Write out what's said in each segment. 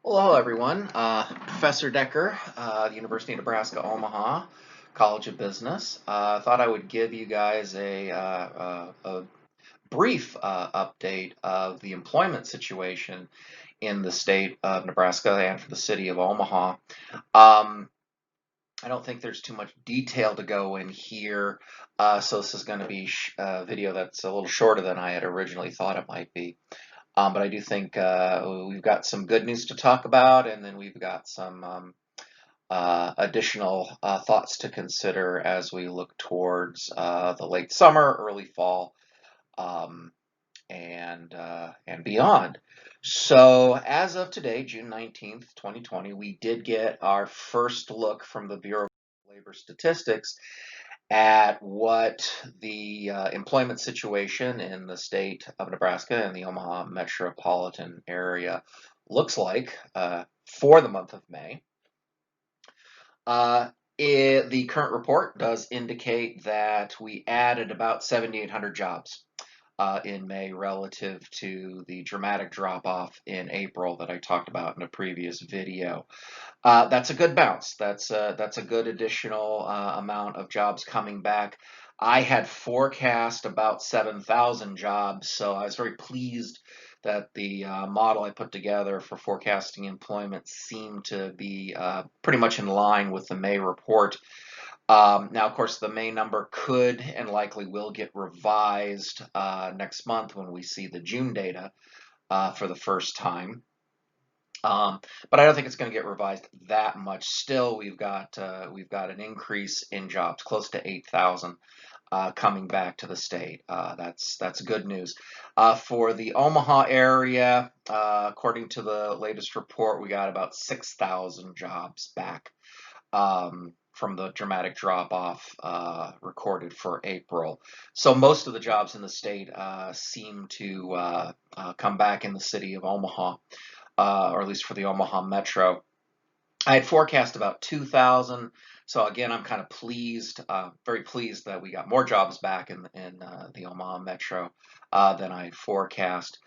Well, hello everyone. Professor Decker, the University of Nebraska, Omaha, College of Business. Thought I would give you guys a brief update of the employment situation in the state of Nebraska and for the city of Omaha. Um, I don't think there's too much detail to go in here, so this is going to be a video that's a little shorter than I had originally thought it might be. But I do think we've got some good news to talk about, and then we've got some additional thoughts to consider as we look towards the late summer, early fall, um, and beyond. So as of today, June 19th, 2020, we did get our first look from the Bureau of Labor Statistics at what the employment situation in the state of Nebraska and the Omaha metropolitan area looks like for the month of May. Uh, the current report does indicate that we added about 7,800 jobs in May relative to the dramatic drop off in April that I talked about in a previous video. That's a good bounce. That's a good additional amount of jobs coming back. I had forecast about 7,000 jobs, so I was very pleased that the model I put together for forecasting employment seemed to be pretty much in line with the May report. Now, of course, the May number could and likely will get revised next month when we see the June data for the first time. But I don't think it's going to get revised that much. Still, we've got an increase in jobs, close to 8,000 coming back to the state. That's good news. For the Omaha area, according to the latest report, we got about 6,000 jobs back from the dramatic drop off recorded for April. So most of the jobs in the state seem to come back in the city of Omaha or at least for the Omaha Metro. I had forecast about 2,000. So again, I'm kind of pleased, very pleased that we got more jobs back in the Omaha Metro than I forecast.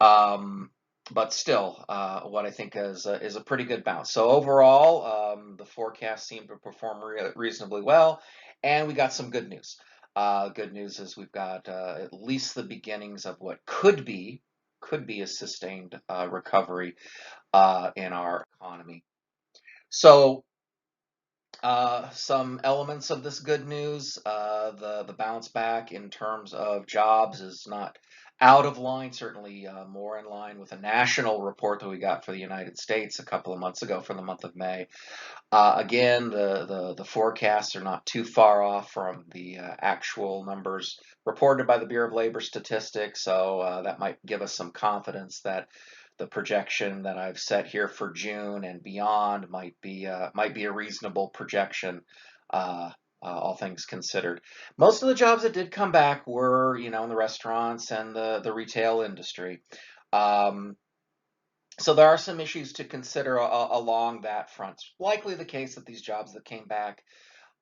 Um, but still, what I think is a pretty good bounce. So overall, the forecast seemed to perform reasonably well, and we got some good news. Good news is we've got at least the beginnings of what could be a sustained recovery in our economy. So, some elements of this good news, the bounce back in terms of jobs is not out of line, certainly more in line with a national report that we got for the United States a couple of months ago for the month of May. Again, the forecasts are not too far off from the actual numbers reported by the Bureau of Labor Statistics, so that might give us some confidence that the projection that I've set here for June and beyond might be a reasonable projection. All things considered, most of the jobs that did come back were, in the restaurants and the retail industry. Um, so there are some issues to consider along that front. It's likely the case that these jobs that came back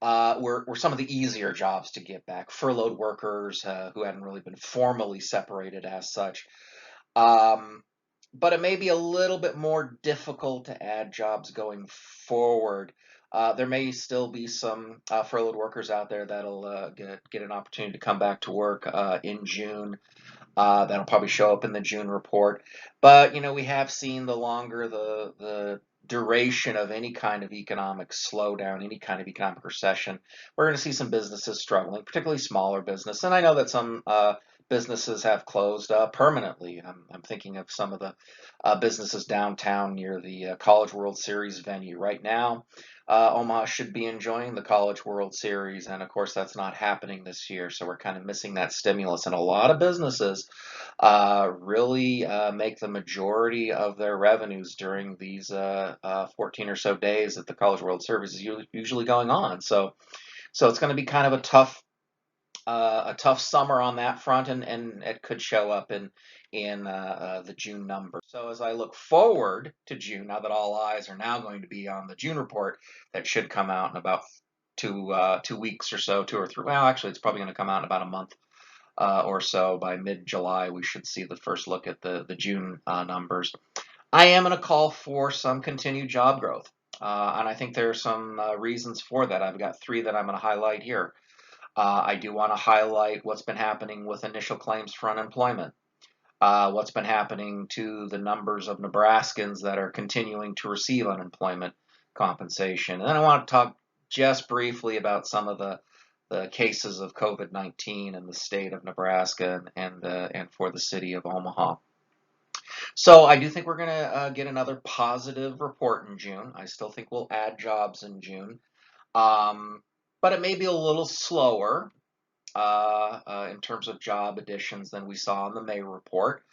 were some of the easier jobs to get back, furloughed workers who hadn't really been formally separated as such. Um, but it may be a little bit more difficult to add jobs going forward. There may still be some furloughed workers out there that'll get an opportunity to come back to work in June. That'll probably show up in the June report. But we have seen the longer the duration of any kind of economic slowdown, any kind of economic recession, we're going to see some businesses struggling, particularly smaller business. And I know that some businesses have closed permanently. I'm thinking of some of the businesses downtown near the College World Series venue right now. Omaha should be enjoying the College World Series, and of course, that's not happening this year. So we're kind of missing that stimulus, and a lot of businesses really make the majority of their revenues during these 14 or so days that the College World Series is usually going on. So it's going to be kind of a tough summer on that front, and it could show up in the June numbers. So as I look forward to June, now that all eyes are now going to be on the June report that should come out in about 2 weeks or so, 2 or 3. Well, actually, it's probably going to come out in about a month or so. By mid-July, we should see the first look at the June numbers. I am going to call for some continued job growth. And I think there are some reasons for that. I've got three that I'm going to highlight here. I do want to highlight what's been happening with initial claims for unemployment, what's been happening to the numbers of Nebraskans that are continuing to receive unemployment compensation. And then I want to talk just briefly about some of the cases of COVID-19 in the state of Nebraska and for the city of Omaha. So I do think we're going to get another positive report in June. I still think we'll add jobs in June, um, but it may be a little slower in terms of job additions than we saw in the May report.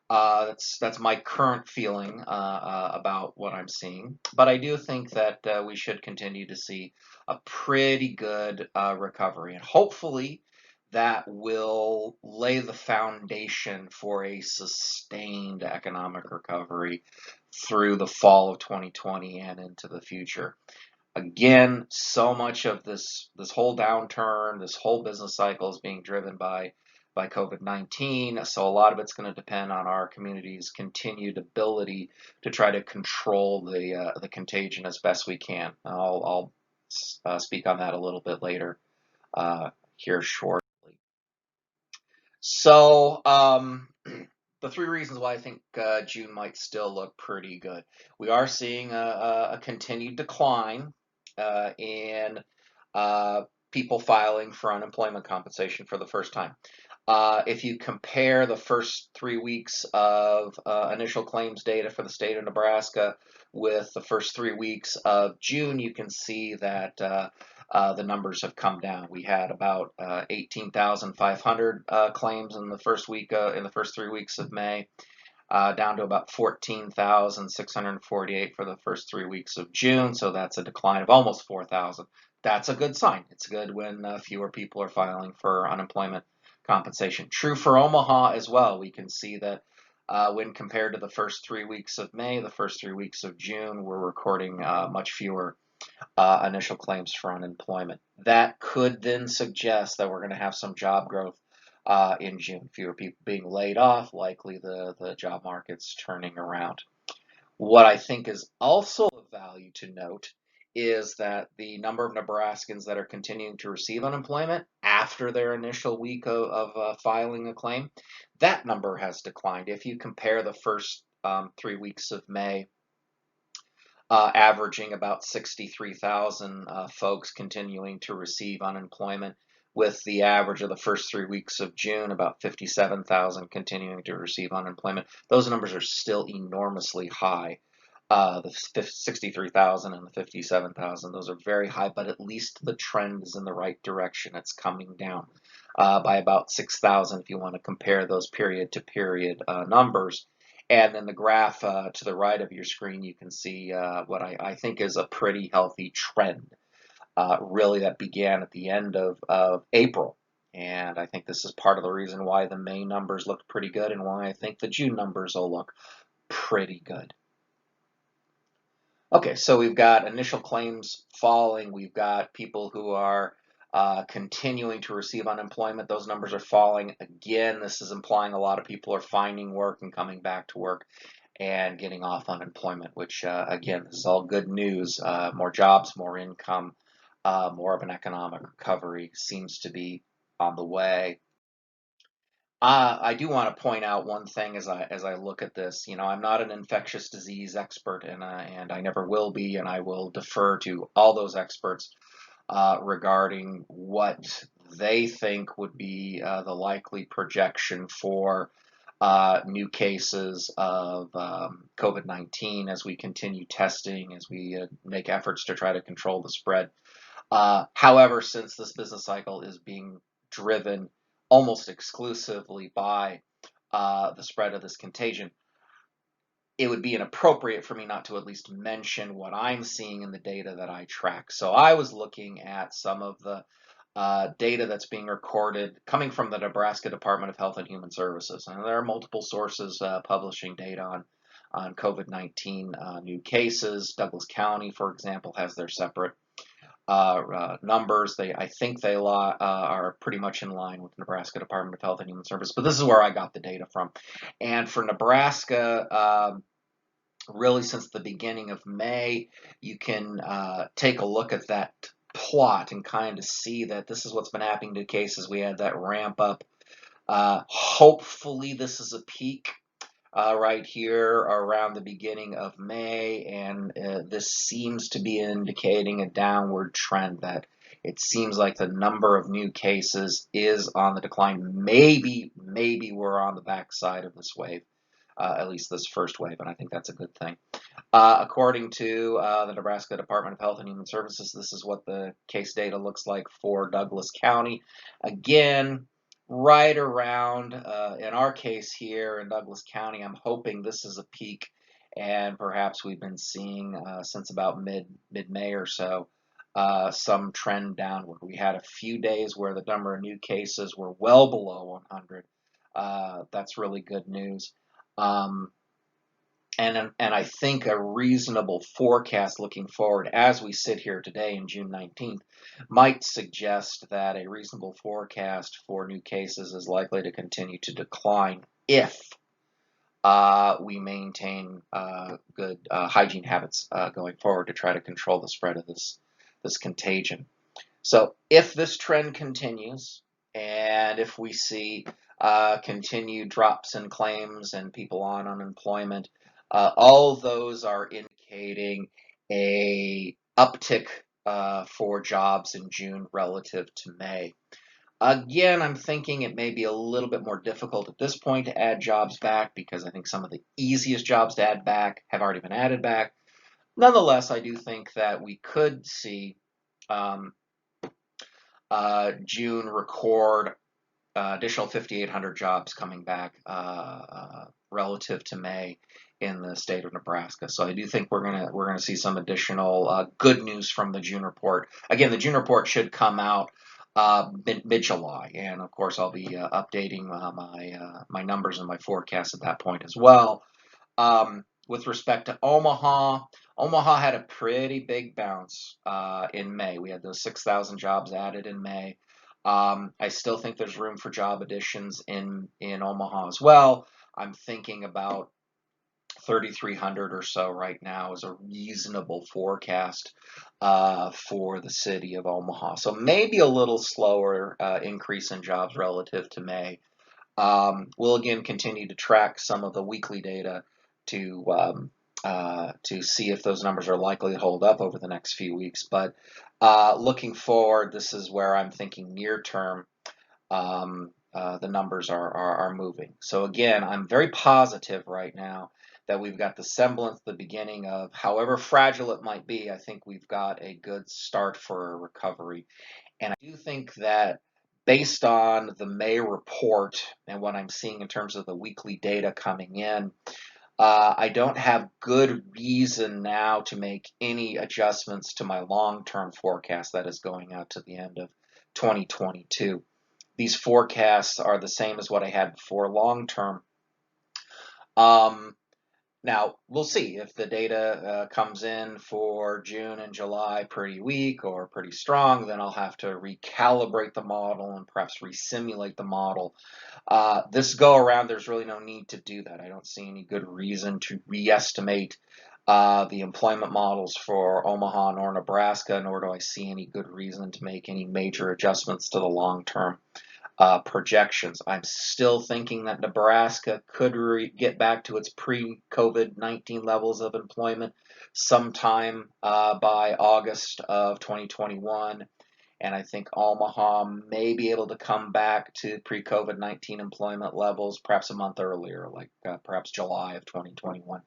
That's my current feeling about what I'm seeing. But I do think that we should continue to see a pretty good recovery, and hopefully that will lay the foundation for a sustained economic recovery through the fall of 2020 and into the future. Again, so much of this whole downturn, this whole business cycle is being driven by COVID-19. So a lot of it's going to depend on our community's continued ability to try to control the contagion as best we can. I'll speak on that a little bit later here shortly. So the three reasons why I think June might still look pretty good. We are seeing a continued decline in people filing for unemployment compensation for the first time. If you compare the first 3 weeks of initial claims data for the state of Nebraska with the first 3 weeks of June, you can see that the numbers have come down. We had about 18,500 claims in the first week, in the first 3 weeks of May, down to about 14,648 for the first 3 weeks of June. So that's a decline of almost 4,000. That's a good sign. It's good when fewer people are filing for unemployment compensation. True for Omaha as well. We can see that when compared to the first 3 weeks of May, the first 3 weeks of June, we're recording much fewer initial claims for unemployment. That could then suggest that we're going to have some job growth in June. Fewer people being laid off, likely the job market's turning around. What I think is also of value to note is that the number of Nebraskans that are continuing to receive unemployment after their initial week of filing a claim, that number has declined. If you compare the first 3 weeks of May, averaging about 63,000 folks continuing to receive unemployment, with the average of the first 3 weeks of June, about 57,000 continuing to receive unemployment. Those numbers are still enormously high. The 63,000 and the 57,000, those are very high, but at least the trend is in the right direction. It's coming down by about 6,000 if you want to compare those period to period numbers. And then the graph to the right of your screen, you can see what I think is a pretty healthy trend, really, that began at the end of April. And I think this is part of the reason why the May numbers look pretty good and why I think the June numbers will look pretty good. Okay, so we've got initial claims falling. We've got people who are continuing to receive unemployment. Those numbers are falling. Again, this is implying a lot of people are finding work and coming back to work and getting off unemployment, which, again, this is all good news. More jobs, more income, more of an economic recovery seems to be on the way. I do want to point out one thing as I look at this. You know, I'm not an infectious disease expert, and I never will be, and I will defer to all those experts regarding what they think would be the likely projection for new cases of COVID-19 as we continue testing, as we make efforts to try to control the spread. However, since this business cycle is being driven almost exclusively by the spread of this contagion, it would be inappropriate for me not to at least mention what I'm seeing in the data that I track. So I was looking at some of the data that's being recorded coming from the Nebraska Department of Health and Human Services. And there are multiple sources publishing data on COVID-19 new cases. Douglas County, for example, has their separate numbers. I think they are pretty much in line with the Nebraska Department of Health and Human Services, but this is where I got the data from. And for Nebraska, really since the beginning of May. You can take a look at that plot and kind of see that this is what's been happening to cases. We had that ramp up. Hopefully, this is a peak right here around the beginning of May, and this seems to be indicating a downward trend, that it seems like the number of new cases is on the decline. Maybe we're on the backside of this wave, at least this first wave, and I think that's a good thing. According to the Nebraska Department of Health and Human Services, this is what the case data looks like for Douglas County. Again, right around, in our case here in Douglas County, I'm hoping this is a peak, and perhaps we've been seeing since about mid-May or so some trend downward. We had a few days where the number of new cases were well below 100. That's really good news. Um, and I think a reasonable forecast looking forward as we sit here today in June 19th might suggest that a reasonable forecast for new cases is likely to continue to decline if we maintain good hygiene habits going forward to try to control the spread of this contagion. So if this trend continues, and if we see continued drops in claims and people on unemployment, all those are indicating a uptick for jobs in June relative to May. Again, I'm thinking it may be a little bit more difficult at this point to add jobs back, because I think some of the easiest jobs to add back have already been added back. Nonetheless, I do think that we could see um, June record additional 5,800 jobs coming back relative to May in the state of Nebraska. So I do think we're gonna see some additional good news from the June report. Again, the June report should come out mid-July, and of course I'll be updating my numbers and my forecasts at that point as well. With respect to Omaha, Omaha had a pretty big bounce in May. We had those 6,000 jobs added in May. I still think there's room for job additions in Omaha as well. I'm thinking about 3,300 or so right now is a reasonable forecast for the city of Omaha. So maybe a little slower increase in jobs relative to May. We'll again continue to track some of the weekly data to see if those numbers are likely to hold up over the next few weeks. But looking forward, this is where I'm thinking near term. The numbers are moving. So again, I'm very positive right now that we've got the semblance, the beginning of, however fragile it might be, I think we've got a good start for a recovery. And I do think that based on the May report and what I'm seeing in terms of the weekly data coming in, I don't have good reason now to make any adjustments to my long-term forecast that is going out to the end of 2022. These forecasts are the same as what I had before long-term. Now, we'll see if the data comes in for June and July pretty weak or pretty strong, then I'll have to recalibrate the model and perhaps resimulate the model. This go around, there's really no need to do that. I don't see any good reason to re-estimate the employment models for Omaha or Nebraska, nor do I see any good reason to make any major adjustments to the long-term projections. I'm still thinking that Nebraska could get back to its pre-COVID-19 levels of employment sometime by August of 2021. And I think Omaha may be able to come back to pre-COVID-19 employment levels perhaps a month earlier, like perhaps July of 2021.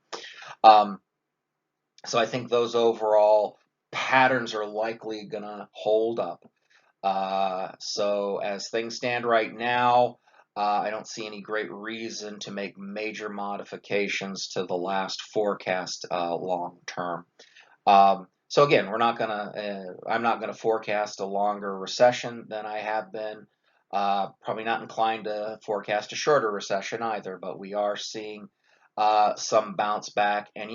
So I think those overall patterns are likely going to hold up. So as things stand right now, I don't see any great reason to make major modifications to the last forecast long term. So again, I'm not gonna forecast a longer recession than I have been. Probably not inclined to forecast a shorter recession either, but we are seeing some bounce back. And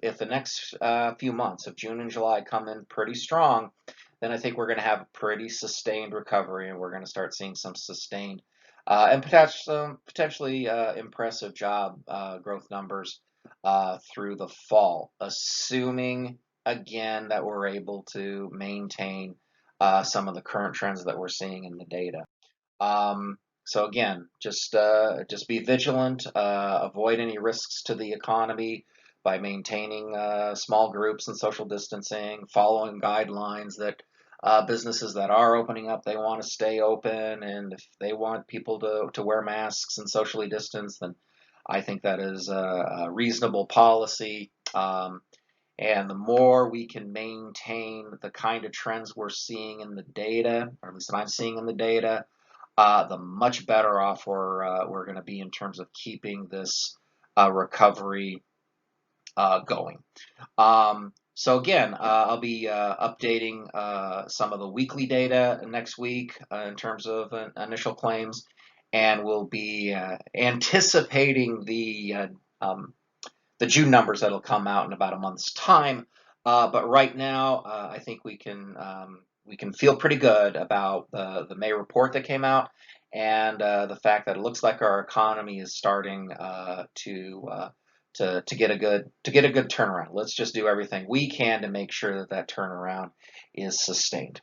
if the next few months of June and July come in pretty strong, then I think we're going to have a pretty sustained recovery, and we're going to start seeing some sustained and potentially impressive job growth numbers through the fall, assuming again that we're able to maintain some of the current trends that we're seeing in the data. So again, just be vigilant, avoid any risks to the economy by maintaining small groups and social distancing, following guidelines that businesses that are opening up, they want to stay open, and if they want people to wear masks and socially distance, then I think that is a reasonable policy. And the more we can maintain the kind of trends we're seeing in the data, or at least that I'm seeing in the data, the much better off we're going to be in terms of keeping this recovery going. So again, I'll be updating some of the weekly data next week in terms of initial claims, and we'll be anticipating the June numbers that'll come out in about a month's time. But right now, I think we can feel pretty good about the May report that came out, and the fact that it looks like our economy is starting to get a good turnaround. Let's just do everything we can to make sure that that turnaround is sustained.